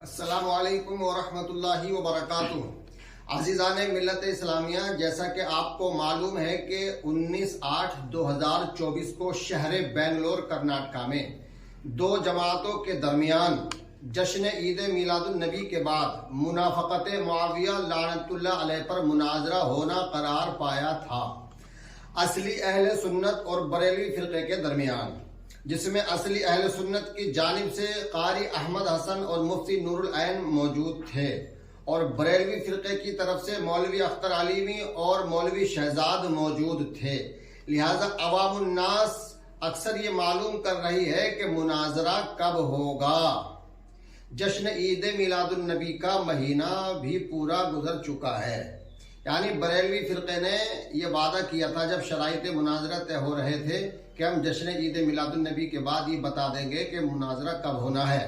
السلام علیکم ورحمۃ اللہ وبرکاتہ۔ عزیزان ملت اسلامیہ، جیسا کہ آپ کو معلوم ہے کہ 19/8/2024 کو شہر بنگلور کرناٹکا میں دو جماعتوں کے درمیان جشن عید میلاد النبی کے بعد منافقت معاویہ لعنت اللہ علیہ پر مناظرہ ہونا قرار پایا تھا، اصلی اہل سنت اور بریلوی فرقے کے درمیان، جس میں اصلی اہل سنت کی جانب سے قاری احمد حسن اور مفتی نور العین موجود تھے، اور بریلوی فرقے کی طرف سے مولوی اختر علیمی اور مولوی شہزاد موجود تھے۔ لہذا عوام الناس اکثر یہ معلوم کر رہی ہے کہ مناظرہ کب ہوگا۔ جشن عید میلاد النبی کا مہینہ بھی پورا گزر چکا ہے، یعنی بریلوی فرقے نے یہ وعدہ کیا تھا جب شرائط مناظرہ طے ہو رہے تھے کہ ہم جشن عید میلاد النبی کے بعد یہ بتا دیں گے کہ مناظرہ کب ہونا ہے۔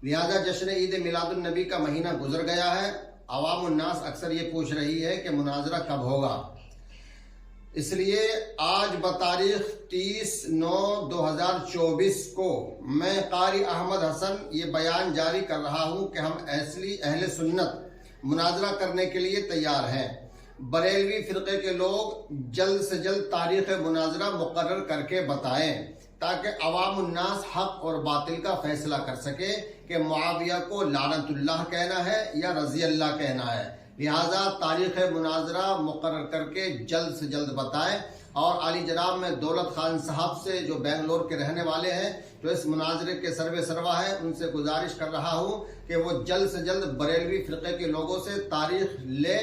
لہذا جشن عید میلاد النبی کا مہینہ گزر گیا ہے، عوام الناس اکثر یہ پوچھ رہی ہے کہ مناظرہ کب ہوگا۔ اس لیے آج بتاریخ 30/9/2024 کو میں قاری احمد حسن یہ بیان جاری کر رہا ہوں کہ ہم اصلی اہل سنت مناظرہ کرنے کے لیے تیار ہیں۔ بریلوی فرقے کے لوگ جلد سے جلد تاریخ مناظرہ مقرر کر کے بتائیں تاکہ عوام الناس حق اور باطل کا فیصلہ کر سکے کہ معاویہ کو لعنت اللہ کہنا ہے یا رضی اللہ کہنا ہے۔ لہذا تاریخ مناظرہ مقرر کر کے جلد سے جلد بتائیں، اور علی جناب میں دولت خان صاحب سے جو بنگلور کے رہنے والے ہیں، جو اس مناظرے کے سروے سروا ہے، ان سے گزارش کر رہا ہوں کہ وہ جلد سے جلد بریلوی فرقے کے لوگوں سے تاریخ لے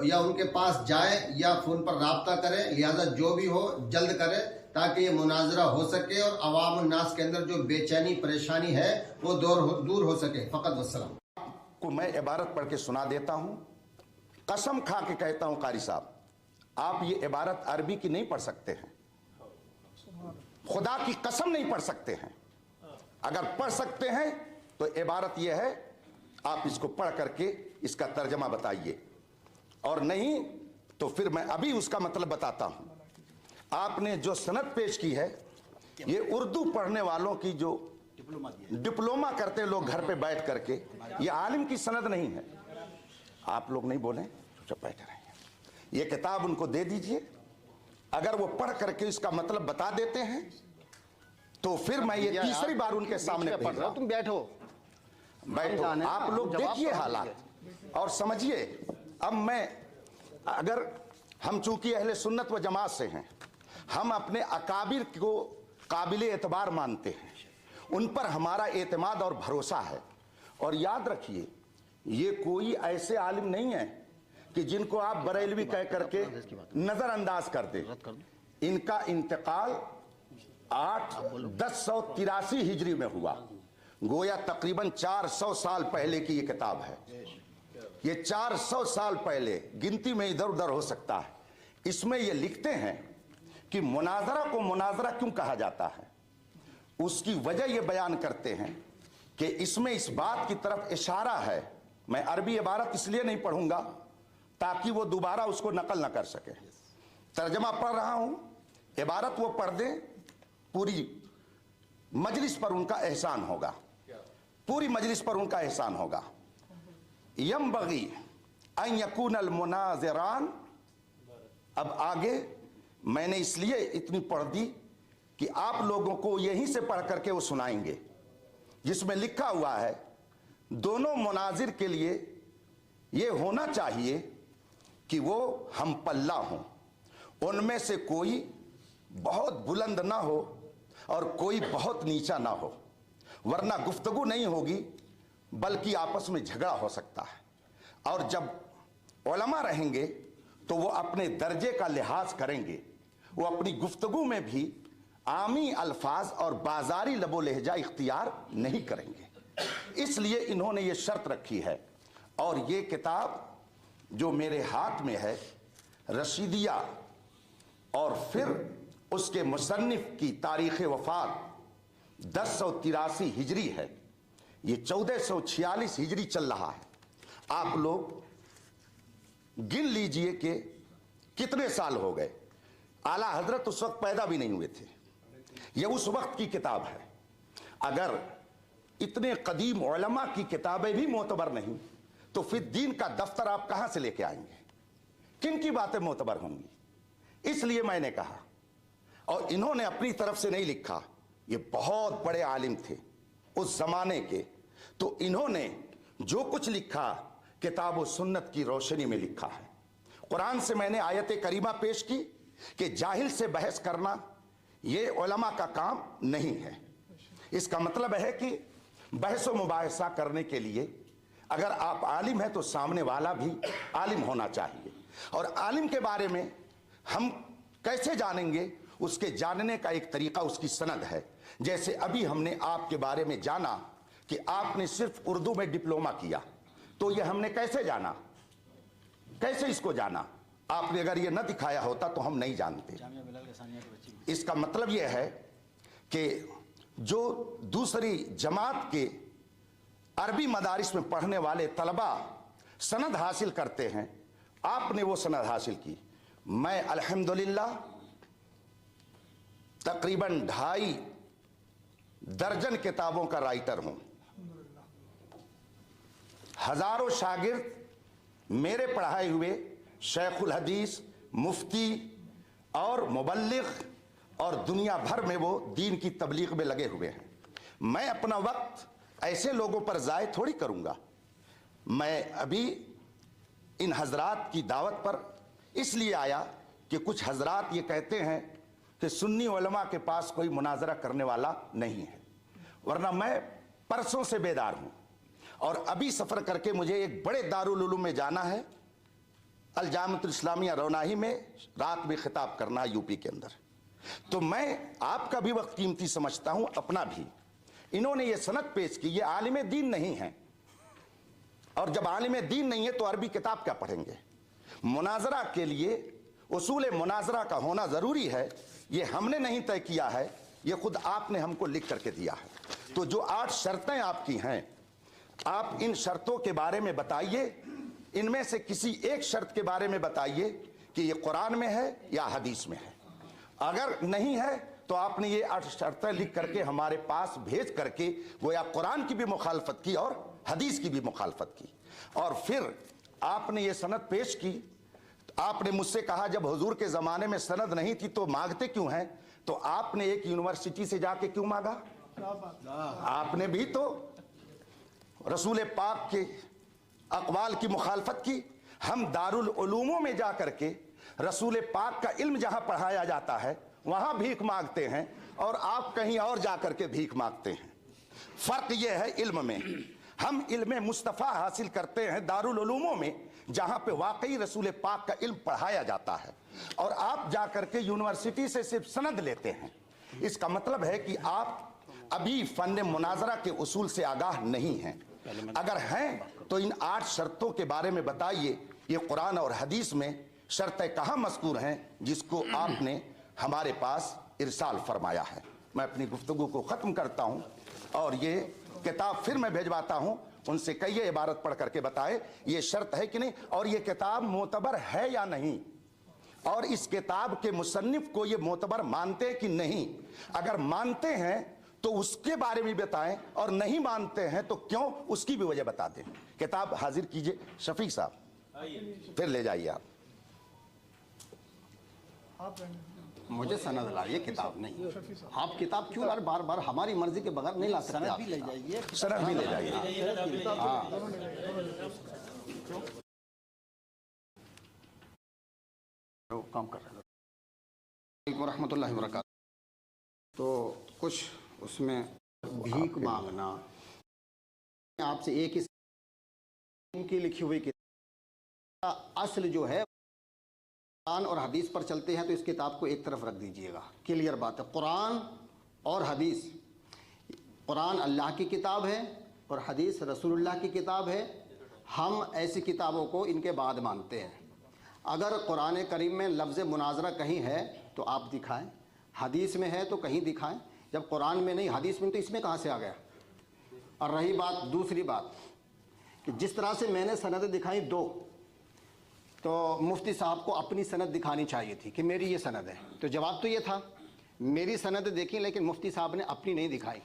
یا ان کے پاس جائے یا فون پر رابطہ کریں۔ لہذا جو بھی ہو جلد کریں تاکہ یہ مناظرہ ہو سکے اور عوام الناس کے اندر جو بے چینی پریشانی ہے وہ دور ہو سکے۔ فقط والسلام۔ کو میں عبارت پڑھ کے سنا دیتا ہوں، قسم کھا کے کہتا ہوں قاری صاحب، آپ یہ عبارت عربی کی نہیں پڑھ سکتے ہیں، خدا کی قسم نہیں پڑھ سکتے ہیں۔ اگر پڑھ سکتے ہیں تو عبارت یہ ہے، آپ اس کو پڑھ کر کے اس کا ترجمہ بتائیے، اور نہیں تو پھر میں ابھی اس کا مطلب بتاتا ہوں۔ آپ نے جو سند پیش کی ہے، یہ اردو پڑھنے والوں کی جو ڈپلوما کرتے لوگ گھر پہ بیٹھ کر کے، یہ عالم کی سند نہیں ہے۔ آپ لوگ نہیں بولیں، چپ بیٹھے رہیں۔ یہ کتاب ان کو دے دیجئے، اگر وہ پڑھ کر کے اس کا مطلب بتا دیتے ہیں تو پھر میں یہ تیسری بار ان کے سامنے پڑھ رہا ہوں۔ تم بیٹھو آپ لوگ دیکھیے حالات اور سمجھیے۔ اب میں اگر ہم چونکہ اہل سنت و جماعت سے ہیں، ہم اپنے اکابر کو قابل اعتبار مانتے ہیں، ان پر ہمارا اعتماد اور بھروسہ ہے، اور یاد رکھیے یہ کوئی ایسے عالم نہیں ہیں کہ جن کو آپ بریلوی کہہ کر کے نظر انداز کر دیں۔ ان کا انتقال 1083 ہجری میں ہوا، گویا تقریباً 400 سال پہلے کی یہ کتاب ہے۔ یہ 400 سال پہلے، گنتی میں ادھر ادھر ہو سکتا ہے۔ اس میں یہ لکھتے ہیں کہ مناظرہ کو مناظرہ کیوں کہا جاتا ہے، اس کی وجہ یہ بیان کرتے ہیں کہ اس میں اس بات کی طرف اشارہ ہے۔ میں عربی عبارت اس لیے نہیں پڑھوں گا تاکہ وہ دوبارہ اس کو نقل نہ کر سکے، ترجمہ پڑھ رہا ہوں، عبارت وہ پڑھ دیں، پوری مجلس پر ان کا احسان ہوگا، پوری مجلس پر ان کا احسان ہوگا۔ ینبغی ان یکون المناظران، اب آگے میں نے اس لیے اتنی پڑھ دی کہ آپ لوگوں کو یہیں سے پڑھ کر کے وہ سنائیں گے، جس میں لکھا ہوا ہے دونوں مناظر کے لیے یہ ہونا چاہیے کہ وہ ہم پلہ ہوں، ان میں سے کوئی بہت بلند نہ ہو اور کوئی بہت نیچا نہ ہو، ورنہ گفتگو نہیں ہوگی بلکہ آپس میں جھگڑا ہو سکتا ہے۔ اور جب علماء رہیں گے تو وہ اپنے درجے کا لحاظ کریں گے، وہ اپنی گفتگو میں بھی عامی الفاظ اور بازاری لب و لہجہ اختیار نہیں کریں گے۔ اس لیے انہوں نے یہ شرط رکھی ہے، اور یہ کتاب جو میرے ہاتھ میں ہے رشیدیہ، اور پھر اس کے مصنف کی تاریخ وفات 1083 ہجری ہے، یہ 1446 ہجری چل رہا ہے۔ آپ لوگ گن لیجئے کہ کتنے سال ہو گئے، اعلیٰ حضرت اس وقت پیدا بھی نہیں ہوئے تھے، یہ اس وقت کی کتاب ہے۔ اگر इतने कदीम उलमा की किताबें भी मोतबर नहीं, तो फिर दीन का दफ्तर आप कहां से लेके आएंगे? किन की बातें मोतबर होंगी? इसलिए मैंने कहा, और इन्होंने अपनी तरफ से नहीं लिखा, ये बहुत बड़े आलिम थे उस जमाने के, तो इन्होंने जो कुछ लिखा किताब व सुन्नत की रोशनी में लिखा है। कुरान से मैंने आयत करीमा पेश की कि जाहिल से बहस करना ये उलमा का काम नहीं है। इसका मतलब है कि बहस व मुबाहिसा करने के लिए अगर आप आलिम हैं तो सामने वाला भी आलिम होना चाहिए। और आलिम के बारे में हम कैसे जानेंगे? उसके जानने का एक तरीका उसकी सनद है। जैसे अभी हमने आपके बारे में जाना कि आपने सिर्फ उर्दू में डिप्लोमा किया, तो ये हमने कैसे जाना? कैसे इसको जाना? आपने अगर ये न दिखाया होता तो हम नहीं जानते। इसका मतलब यह है कि जो दूसरी जमात के अरबी मदारिस में पढ़ने वाले तलबा सनद हासिल करते हैं, आपने वो सनद हासिल की। मैं अल्हम्दुलिल्लाह तकरीबन 2.5 दर्जन किताबों का राइटर हूं। हजारों शागिर्द मेरे पढ़ाए हुए शेखुल हदीस, मुफ्ती और मुबल्लिग और दुनिया भर में वो दीन की तबलीग में लगे हुए हैं। मैं अपना वक्त ऐसे लोगों पर ज़ाय थोड़ी करूंगा। मैं अभी इन हजरात की दावत पर इसलिए आया कि कुछ हजरात ये कहते हैं कि सुन्नी उलमा के पास कोई मुनाजरा करने वाला नहीं है, वरना मैं परसों से बेदार हूं। और अभी सफ़र करके मुझे एक बड़े दारुल उलूम में जाना है, अल जामिअतुल इस्लामिया रौनाही में रात में खिताब करना है यूपी के अंदर। तो मैं आपका भी वक्त कीमती समझता हूं, अपना भी। इन्होंने ये सनद पेश की, ये आलिम दीन नहीं है, और जब आलिम दीन नहीं है तो अरबी किताब क्या पढ़ेंगे? मुनाजरा के लिए उसूल मुनाजरा का होना ज़रूरी है, ये हमने नहीं तय किया है, ये खुद आपने हमको लिख करके दिया है। तो जो 8 शर्तें आपकी हैं, आप इन शर्तों के बारे में बताइए। इनमें से किसी एक शर्त के बारे में बताइए कि ये कुरान में है या हदीस में है। अगर नहीं है तो आपने ये 8 शर्तें लिख करके हमारे पास भेज करके वो या कुरान की भी मुखालफत की और हदीस की भी मुखालफत की, और फिर आपने ये सनद पेश की। आपने मुझसे कहा जब हुजूर के ज़माने में सनद नहीं थी तो मांगते क्यों हैं? तो आपने एक यूनिवर्सिटी से जाके क्यों मांगा? आपने भी तो रसूल पाक के अक़वाल की मुखालफत की। हम दारुल उलूमों में जा करके रसूल पाक का इल्म जहां पढ़ाया जाता है वहां भीख मांगते हैं, और आप कहीं और जा करके भीख मांगते हैं। फ़र्क यह है इल्म में, हम इल्म मुस्तफ़ा हासिल करते हैं दारुल उलूमों में जहां पे वाकई रसूल पाक का इल्म पढ़ाया जाता है, और आप जा करके यूनिवर्सिटी से सिर्फ सनद लेते हैं। इसका मतलब है कि आप अभी फ़न मुनाजरा के उसूल से आगाह नहीं हैं। अगर हैं तो इन 8 शर्तों के बारे में बताइए। ये कुरान और हदीस में शर्तें कहाँ मज़कूर हैं जिसको आपने हमारे पास इरसाल फरमाया है? मैं अपनी गुफ्तगू को ख़त्म करता हूँ, और ये किताब फिर मैं भेजवाता हूँ, उनसे कहिए इबारत पढ़ करके बताए ये शर्त है कि नहीं, और ये किताब मोतबर है या नहीं, और इस किताब के मुसन्निफ को ये मोतबर मानते हैं कि नहीं। अगर मानते हैं तो उसके बारे में बताएं, और नहीं मानते हैं तो क्यों, उसकी भी वजह बता दें। किताब हाजिर कीजिए शफीक साहब, फिर ले जाइए आप। मुझे सनद लाइए, किताब नहीं। आप किताब क्यों यार बार बार हमारी मर्जी के बगैर नहीं ला सकते? सनद भी ले जाइए, सनद भी ले जाइए। काम कर रहे हैं रहमतुल्लाहि व बरकातहू। तो कुछ उसमें भीख मांगना, आपसे एक ही की लिखी हुई किताब असल जो है कुरान और हदीस पर चलते हैं, तो इस किताब को एक तरफ रख दीजिएगा। क्लियर बात है, कुरान और हदीस, कुरान अल्लाह की किताब है और हदीस रसूलुल्लाह की किताब है। हम ऐसी किताबों को इनके बाद मानते हैं। अगर कुरान करीम में लफ्ज़ मुनाजरा कहीं है तो आप दिखाएं, हदीस में है तो कहीं दिखाएं। जब कुरान में नहीं, हदीस में, तो इसमें कहाँ से आ गया? और रही बात, दूसरी बात कि जिस तरह से मैंने सनद दिखाई 2, तो मुफ्ती साहब को अपनी सनद दिखानी चाहिए थी कि मेरी ये सनद है। तो जवाब तो ये था मेरी सनद देखी, लेकिन मुफ्ती साहब ने अपनी नहीं दिखाई।